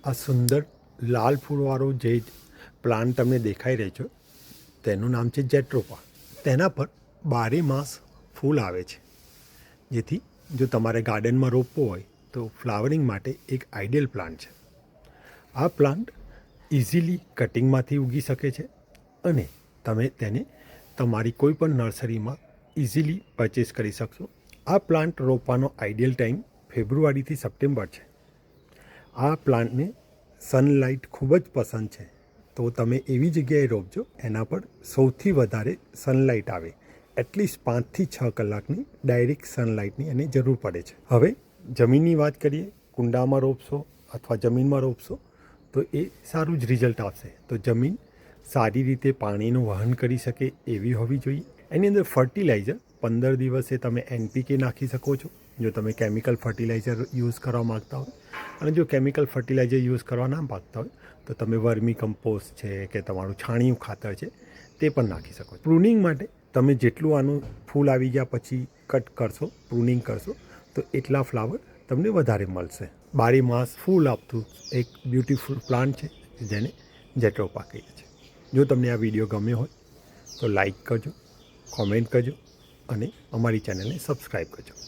આ સુંદર લાલ ફૂલવાળો જે પ્લાન્ટ તમને દેખાઈ રહ્યો છે તેનું નામ છે જેટ્રોપા. તેના પર 12 માસ ફૂલ આવે છે, જેથી જો તમારે ગાર્ડનમાં રોપવો હોય તો ફ્લાવરિંગ માટે એક આઈડિયલ પ્લાન્ટ છે. આ પ્લાન્ટ ઇઝીલી કટિંગમાંથી ઉગી શકે છે અને તમે તેને તમારી કોઈ પણ નર્સરીમાં ઇઝીલી પરચેસ કરી શકશો. આ પ્લાન્ટ રોપવાનો આઈડિયલ ટાઈમ ફેબ્રુઆરીથી સપ્ટેમ્બર છે. આ પ્લાન્ટને સનલાઇટ ખૂબ જ પસંદ છે, તો તમે એવી જગ્યાએ રોપજો એના પર સૌથી વધારે સનલાઇટ આવે. એટલીસ્ટ 5 થી 6 કલાકની ડાયરેક્ટ સનલાઇટની એને જરૂર પડે છે. હવે જમીનની વાત કરીએ, કુંડામાં રોપશો અથવા જમીનમાં રોપશો તો એ સારું જ રિઝલ્ટ આપશે. તો જમીન સારી રીતે પાણીનું વહન કરી શકે એવી હોવી જોઈએ. એની અંદર ફર્ટિલાઇઝર 15 દિવસે તમે NPK નાખી શકો છો જો તમે કેમિકલ ફર્ટિલાઇઝર યુઝ કરવા માગતા હોય, અને જો કેમિકલ ફર્ટિલાઇઝર યુઝ કરવા ના માગતા હોય તો તમે વર્મી કમ્પોસ્ટ છે કે તમારું છાણિયું ખાતર છે તે પણ નાખી શકો છો. પ્રૂનિંગ માટે તમે જેટલું આનું ફૂલ આવી ગયા પછી કટ કરશો, પ્રૂનિંગ કરશો તો એટલા ફ્લાવર તમને વધારે મળશે. 12 માસ ફૂલ આપતું એક બ્યુટીફુલ પ્લાન્ટ છે જેને જેટ્રોપા કહીએ છીએ. જો તમને આ વિડીયો ગમ્યો હોય તો લાઈક કરજો, કોમેન્ટ કરજો અને અમારી ચેનલને સબસ્ક્રાઈબ કરજો.